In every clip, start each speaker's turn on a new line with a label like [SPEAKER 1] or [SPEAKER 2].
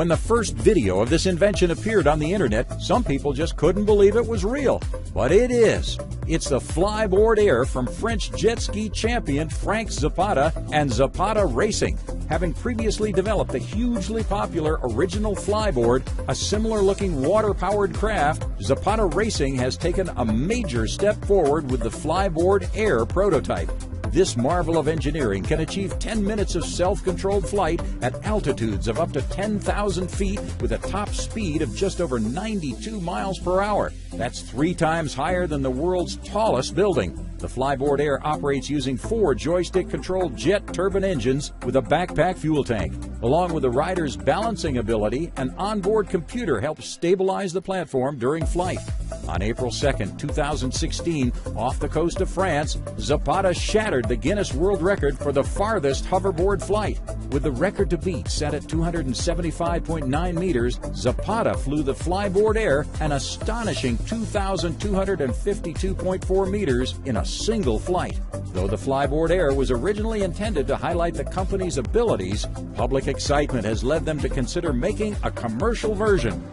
[SPEAKER 1] When the first video of this invention appeared on the internet, some people just couldn't believe it was real. But it is. It's the Flyboard Air from French jet ski champion Frank Zapata and Zapata Racing. Having previously developed the hugely popular original Flyboard, a similar-looking water-powered craft, Zapata Racing has taken a major step forward with the Flyboard Air prototype. This marvel of engineering can achieve 10 minutes of self-controlled flight at altitudes of up to 10,000 feet with a top speed of just over 92 miles per hour. That's 3 times higher than the world's tallest building. The Flyboard Air operates using 4 joystick-controlled jet turbine engines with a backpack fuel tank. Along with the rider's balancing ability, an onboard computer helps stabilize the platform during flight. On April 2, 2016, off the coast of France, Zapata shattered the Guinness World Record for the farthest hoverboard flight. With the record to beat set at 275.9 meters, Zapata flew the Flyboard Air an astonishing 2,252.4 meters in a single flight. Though the Flyboard Air was originally intended to highlight the company's abilities, public excitement has led them to consider making a commercial version.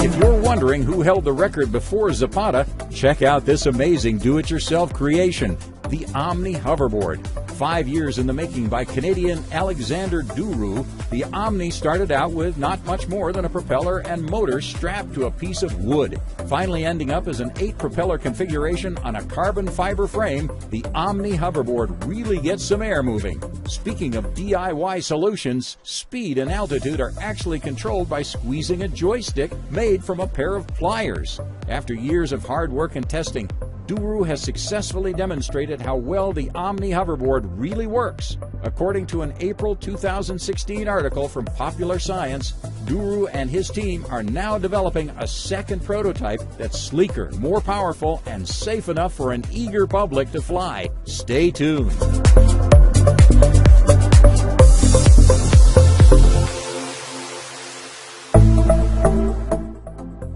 [SPEAKER 1] If you're wondering who held the record before Zapata, check out this amazing do-it-yourself creation, the Omni Hoverboard. 5 years in the making by Canadian Alexander Duru, the Omni started out with not much more than a propeller and motor strapped to a piece of wood. Finally ending up as an 8-propeller configuration on a carbon fiber frame, the Omni Hoverboard really gets some air moving. Speaking of DIY solutions, speed and altitude are actually controlled by squeezing a joystick made from a pair of pliers. After years of hard work and testing, Duru has successfully demonstrated how well the Omni Hoverboard really works. According to an April 2016 article from Popular Science, Duru and his team are now developing a second prototype that's sleeker, more powerful, and safe enough for an eager public to fly. Stay tuned.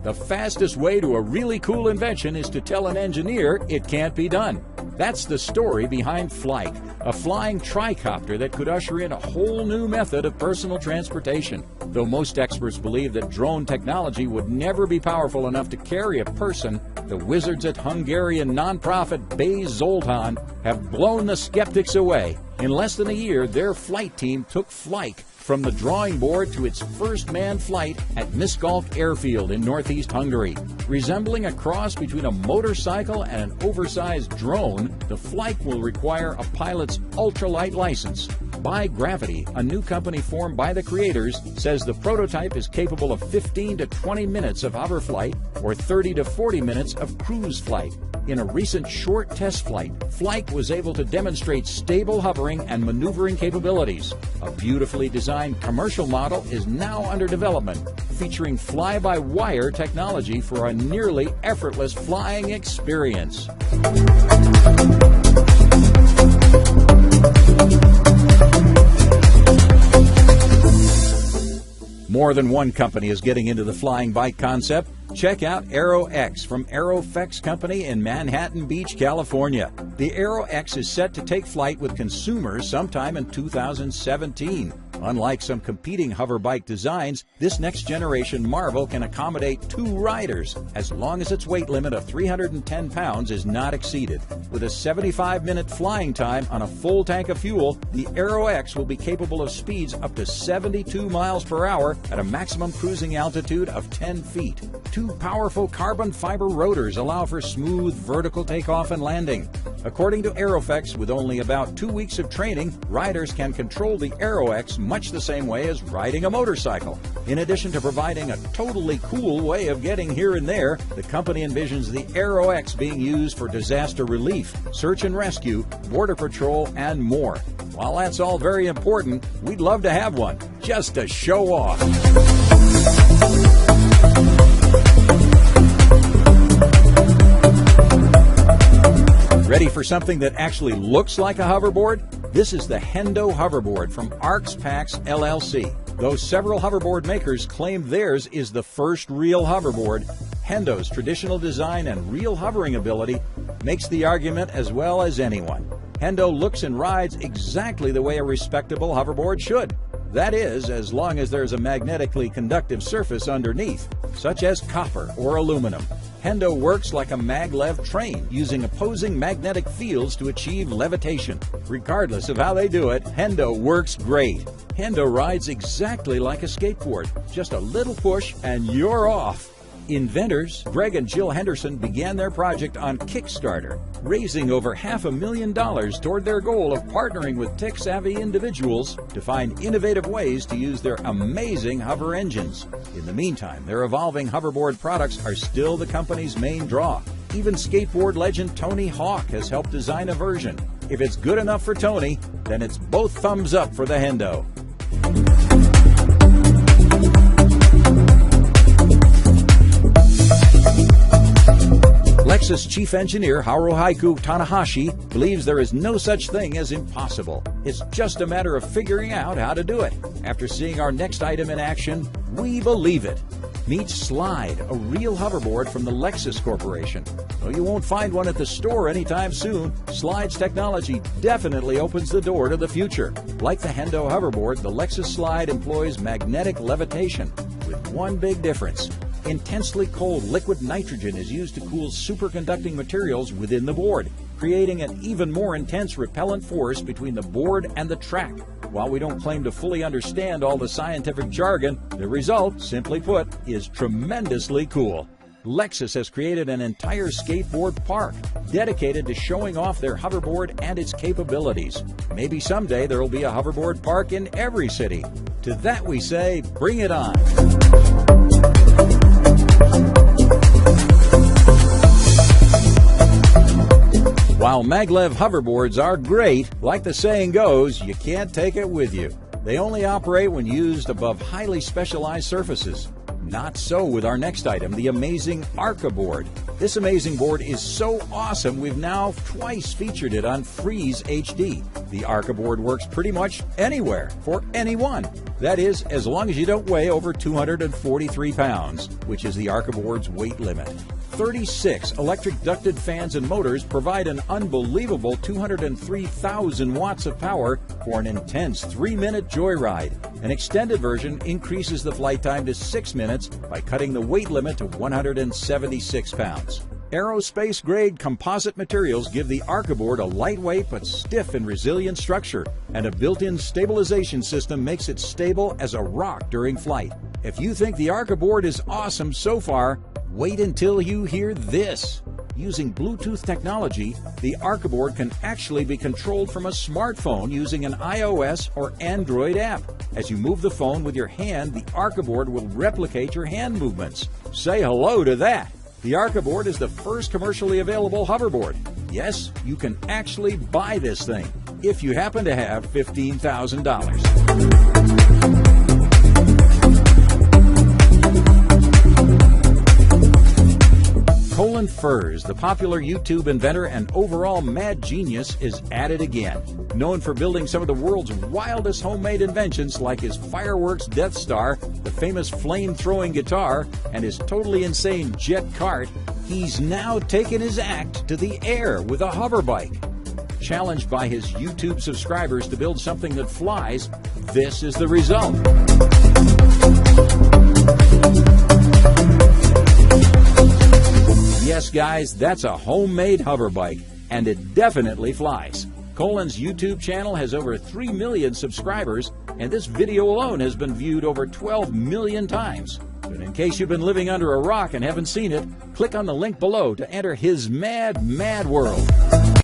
[SPEAKER 1] The fastest way to a really cool invention is to tell an engineer it can't be done. That's the story behind Flight, a flying tricopter that could usher in a whole new method of personal transportation. Though most experts believe that drone technology would never be powerful enough to carry a person, the wizards at Hungarian nonprofit Bay Zoltan have blown the skeptics away. In less than a year, their flight team took Flight from the drawing board to its first manned flight at Miskolc Airfield in northeast Hungary. Resembling a cross between a motorcycle and an oversized drone, the Flight will require a pilot's ultralight license. By Gravity, a new company formed by the creators, says the prototype is capable of 15 to 20 minutes of hover flight or 30 to 40 minutes of cruise flight. In a recent short test flight, Flight was able to demonstrate stable hovering and maneuvering capabilities. A beautifully designed commercial model is now under development, featuring fly-by-wire technology for a nearly effortless flying experience. More than one company is getting into the flying bike concept. Check out Aero X from Aerofex Company in Manhattan Beach, California. The Aero X is set to take flight with consumers sometime in 2017. Unlike some competing hover bike designs, this next-generation marvel can accommodate 2 riders, as long as its weight limit of 310 pounds is not exceeded. With a 75-minute flying time on a full tank of fuel, the Aero X will be capable of speeds up to 72 miles per hour at a maximum cruising altitude of 10 feet. 2 powerful carbon fiber rotors allow for smooth vertical takeoff and landing. According to Aerofex, with only about 2 weeks of training, riders can control the Aero X much the same way as riding a motorcycle. In addition to providing a totally cool way of getting here and there, the company envisions the Aero X being used for disaster relief, search and rescue, border patrol, and more. While that's all very important, we'd love to have one, just to show off. Ready for something that actually looks like a hoverboard? This is the Hendo hoverboard from Arx Packs LLC. Though several hoverboard makers claim theirs is the first real hoverboard, Hendo's traditional design and real hovering ability makes the argument as well as anyone. Hendo looks and rides exactly the way a respectable hoverboard should. That is, as long as there's a magnetically conductive surface underneath, such as copper or aluminum. Hendo works like a maglev train, using opposing magnetic fields to achieve levitation. Regardless of how they do it, Hendo works great. Hendo rides exactly like a skateboard. Just a little push and you're off. Inventors Greg and Jill Henderson began their project on Kickstarter, raising over $500,000 toward their goal of partnering with tech-savvy individuals to find innovative ways to use their amazing hover engines. In the meantime, their evolving hoverboard products are still the company's main draw. Even skateboard legend Tony Hawk has helped design a version. If it's good enough for Tony, then it's both thumbs up for the Hendo. Lexus chief engineer Haruhiko Tanahashi believes there is no such thing as impossible. It's just a matter of figuring out how to do it. After seeing our next item in action, we believe it. Meet Slide, a real hoverboard from the Lexus Corporation. Though you won't find one at the store anytime soon, Slide's technology definitely opens the door to the future. Like the Hendo hoverboard, the Lexus Slide employs magnetic levitation, with one big difference. Intensely cold liquid nitrogen is used to cool superconducting materials within the board, creating an even more intense repellent force between the board and the track. While we don't claim to fully understand all the scientific jargon, the result, simply put, is tremendously cool. Lexus has created an entire skateboard park dedicated to showing off their hoverboard and its capabilities. Maybe someday there will be a hoverboard park in every city. To that we say, bring it on. While maglev hoverboards are great, like the saying goes, you can't take it with you. They only operate when used above highly specialized surfaces. Not so with our next item, the amazing Arca board. This amazing board is so awesome we've now twice featured it on Freeze HD. The Arca board works pretty much anywhere, for anyone. That is, as long as you don't weigh over 243 pounds, which is the Arca board's weight limit. 36 electric ducted fans and motors provide an unbelievable 203,000 watts of power for an intense 3-minute joyride. An extended version increases the flight time to 6 minutes by cutting the weight limit to 176 pounds. Aerospace-grade composite materials give the Arca board a lightweight but stiff and resilient structure, and a built-in stabilization system makes it stable as a rock during flight. If you think the Arca board is awesome so far, wait until you hear this. Using Bluetooth technology, the Arca board can actually be controlled from a smartphone using an iOS or Android app. As you move the phone with your hand, the Arca board will replicate your hand movements. Say hello to that! The Arca board is the first commercially available hoverboard. Yes, you can actually buy this thing, if you happen to have $15,000. Colin Furs, the popular YouTube inventor and overall mad genius, is at it again. Known for building some of the world's wildest homemade inventions like his fireworks Death Star, the famous flame-throwing guitar, and his totally insane jet cart, he's now taken his act to the air with a hover bike. Challenged by his YouTube subscribers to build something that flies, this is the result. Yes, guys, that's a homemade hover bike, and it definitely flies. Colin's YouTube channel has over 3 million subscribers, and this video alone has been viewed over 12 million times. But in case you've been living under a rock and haven't seen it, click on the link below to enter his mad, mad world.